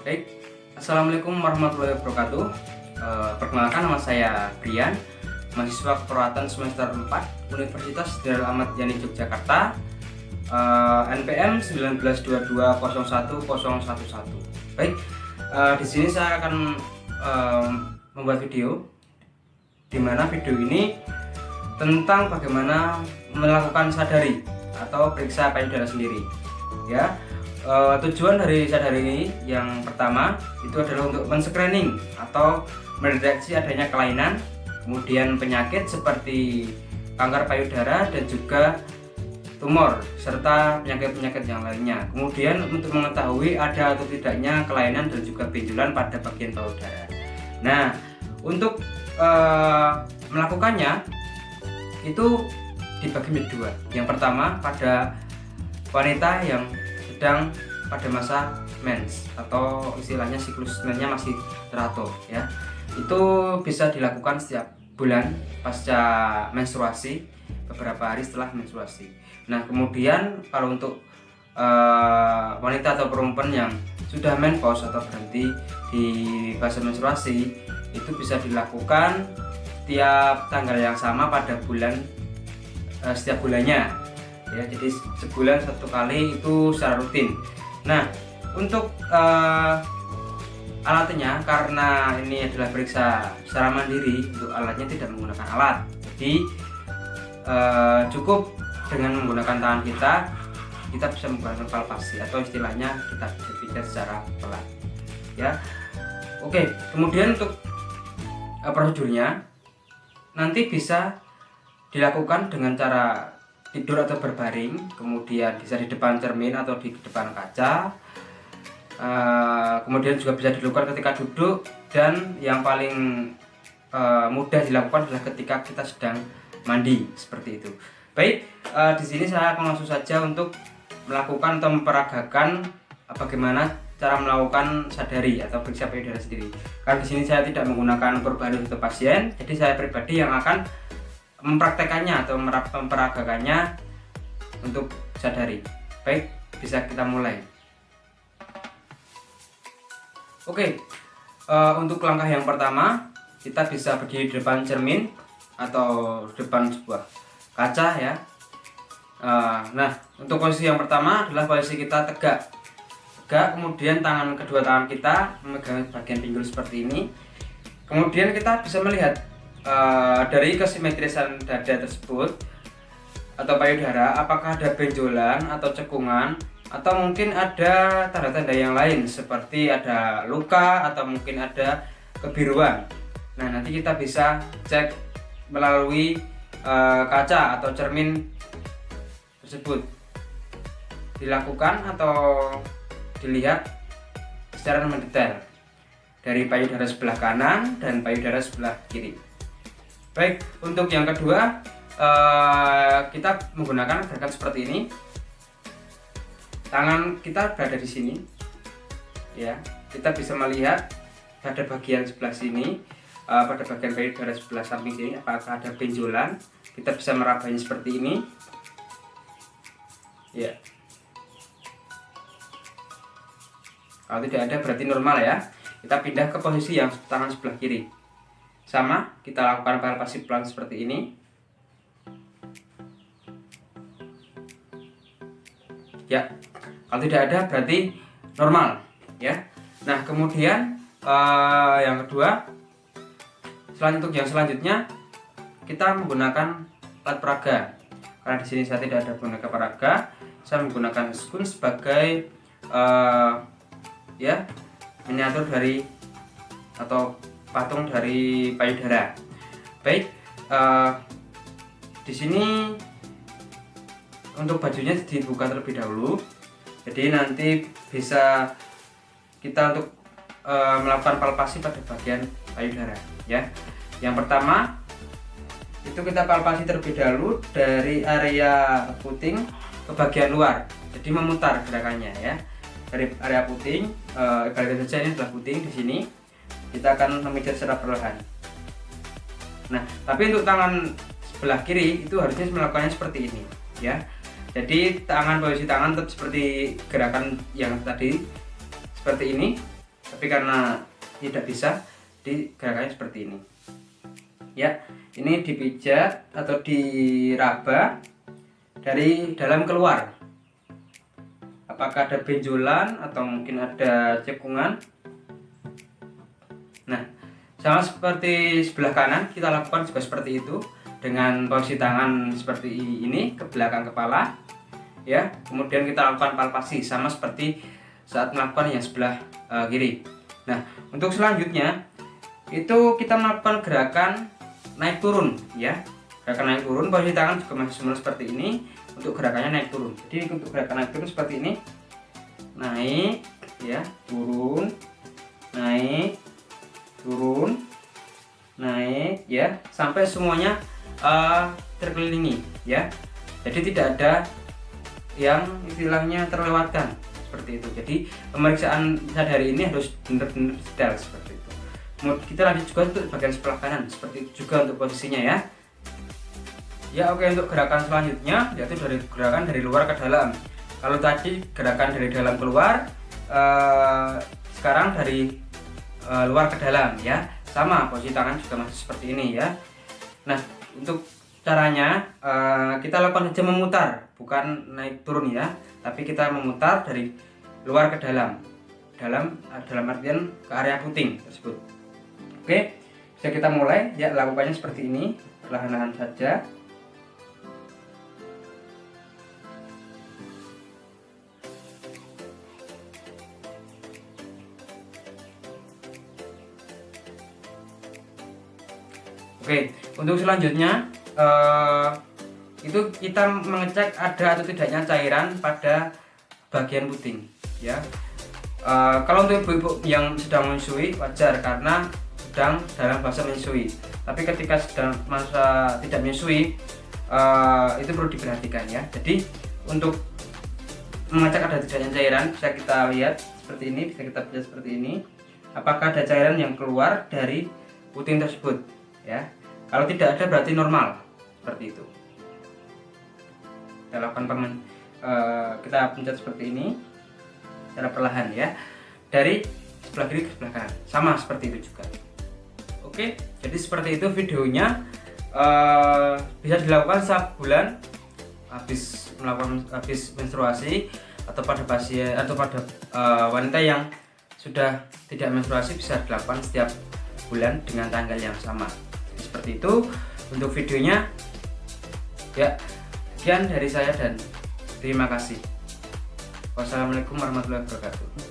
Baik, Assalamualaikum warahmatullahi wabarakatuh. Perkenalkan, nama saya Brian, mahasiswa keperawatan semester 4 Universitas Jenderal Ahmad Yani Yogyakarta, NPM 1922011011. Baik, di sini saya akan membuat video, di mana video ini tentang bagaimana melakukan sadari atau periksa payudara sendiri. Ya, tujuan dari sadari ini yang pertama itu adalah untuk men-screening atau mendeteksi adanya kelainan, kemudian penyakit seperti kanker payudara dan juga tumor serta penyakit-penyakit yang lainnya. Kemudian untuk mengetahui ada atau tidaknya kelainan dan juga benjolan pada bagian payudara. Nah, untuk melakukannya itu dibagi menjadi dua. Yang pertama pada wanita yang sedang pada masa mens atau istilahnya siklus mensnya masih teratur, ya. Itu bisa dilakukan setiap bulan pasca menstruasi, beberapa hari setelah menstruasi. Nah, kemudian kalau untuk wanita atau perempuan yang sudah menopause atau berhenti di fase menstruasi, itu bisa dilakukan setiap tanggal yang sama pada bulan setiap bulannya, ya. Jadi sebulan satu kali itu secara rutin. Nah, untuk alatnya, karena ini adalah periksa secara mandiri, untuk alatnya tidak menggunakan alat. Jadi cukup dengan menggunakan tangan kita bisa menggunakan palpasi atau istilahnya kita bisa pijat secara pelan, ya. Oke, kemudian untuk prosedurnya nanti bisa dilakukan dengan cara tidur atau berbaring, kemudian bisa di depan cermin atau di depan kaca. Kemudian juga bisa dilakukan ketika duduk, dan yang paling mudah dilakukan adalah ketika kita sedang mandi, seperti itu. Baik, di sini saya akan langsung saja untuk melakukan atau memperagakan bagaimana cara melakukan sadari atau periksa payudara sendiri. Karena di sini saya tidak menggunakan korban untuk pasien, jadi saya pribadi yang akan mempraktekannya atau memperagakannya untuk sadari. Baik, bisa kita mulai. Oke, untuk langkah yang pertama kita bisa berdiri di depan cermin atau depan sebuah kaca, ya. Nah, untuk posisi yang pertama adalah posisi kita tegak, kemudian kedua tangan kita memegang bagian pinggul seperti ini. Kemudian kita bisa melihat dari kesimetrisan dada tersebut atau payudara, apakah ada benjolan atau cekungan, atau mungkin ada tanda-tanda yang lain seperti ada luka atau mungkin ada kebiruan. Nah, nanti kita bisa cek melalui kaca atau cermin tersebut, dilakukan atau dilihat secara mendetail dari payudara sebelah kanan dan payudara sebelah kiri. Baik, untuk yang kedua kita menggunakan gerakan seperti ini. Tangan kita berada di sini, ya. Kita bisa melihat pada bagian sebelah sini, pada bagian payudara sebelah samping sini, apakah ada benjolan. Kita bisa merabanya seperti ini, ya. Kalau tidak ada berarti normal, ya. Kita pindah ke posisi yang tangan sebelah kiri. Sama, kita lakukan palpasi pelan seperti ini. Ya, kalau tidak ada berarti normal, ya. Nah, kemudian yang kedua, untuk yang selanjutnya kita menggunakan alat peraga. Karena di sini saya tidak ada menggunakan peraga, saya menggunakan spoon sebagai ya, miniatur dari atau patung dari payudara. Baik, di sini untuk bajunya dibuka terlebih dahulu, jadi nanti bisa kita untuk melakukan palpasi pada bagian payudara, ya. Yang pertama itu kita palpasi terlebih dahulu dari area puting ke bagian luar, jadi memutar gerakannya, ya. Dari area puting, ibaratnya saja ini adalah puting di sini. Kita akan memijat secara perlahan. Nah, tapi untuk tangan sebelah kiri itu harusnya melakukannya seperti ini, ya. Jadi posisi tangan tetap seperti gerakan yang tadi, seperti ini. tapi karena tidak bisa, di gerakannya seperti ini ya. Ini dipijat atau diraba dari dalam keluar. Apakah ada benjolan atau mungkin ada cekungan. Nah, sama seperti sebelah kanan, kita lakukan juga seperti itu dengan posisi tangan seperti ini ke belakang kepala ya. Kemudian kita lakukan palpasi sama seperti saat melakukan yang sebelah kiri. Nah, untuk selanjutnya itu kita melakukan gerakan naik turun ya. Gerakan naik turun, posisi tangan juga masih sama seperti ini. Untuk gerakannya naik turun. Jadi untuk gerakan naik turun seperti ini. Naik ya, turun, naik, turun, naik ya, sampai semuanya terkelilingi ya. Jadi tidak ada yang istilahnya terlewatkan seperti itu. Jadi pemeriksaan sadari ini harus benar-benar detail seperti itu. Kita lanjut juga untuk bagian sebelah kanan seperti itu juga untuk posisinya ya. Ya oke, untuk gerakan selanjutnya yaitu gerakan dari luar ke dalam. Kalau tadi gerakan dari dalam keluar, sekarang dari luar ke dalam ya. Sama, posisi tangan juga masih seperti ini ya. Nah, untuk caranya kita lakukan saja memutar, bukan naik turun ya, tapi kita memutar dari luar ke dalam. Dalam artian ke area puting tersebut. Oke, bisa kita mulai ya, lakukannya seperti ini, perlahan-lahan saja. Oke, untuk selanjutnya itu kita mengecek ada atau tidaknya cairan pada bagian puting ya. Kalau untuk ibu-ibu yang sedang menyusui wajar karena sedang dalam fase menyusui. Tapi ketika sedang masa tidak menyusui itu perlu diperhatikan ya. Jadi untuk mengecek ada tidaknya cairan bisa kita lihat seperti ini, bisa kita lihat seperti ini. Apakah ada cairan yang keluar dari puting tersebut ya. Kalau tidak ada berarti normal seperti itu. Kita lakukan kita pencet seperti ini secara perlahan ya, dari sebelah kiri ke sebelah kanan, sama seperti itu juga. Oke, jadi seperti itu videonya. Bisa dilakukan sebulan habis menstruasi atau pada pasien atau pada wanita yang sudah tidak menstruasi, bisa dilakukan setiap bulan dengan tanggal yang sama. Seperti itu untuk videonya ya. Sekian dari saya dan terima kasih. Wassalamualaikum warahmatullahi wabarakatuh.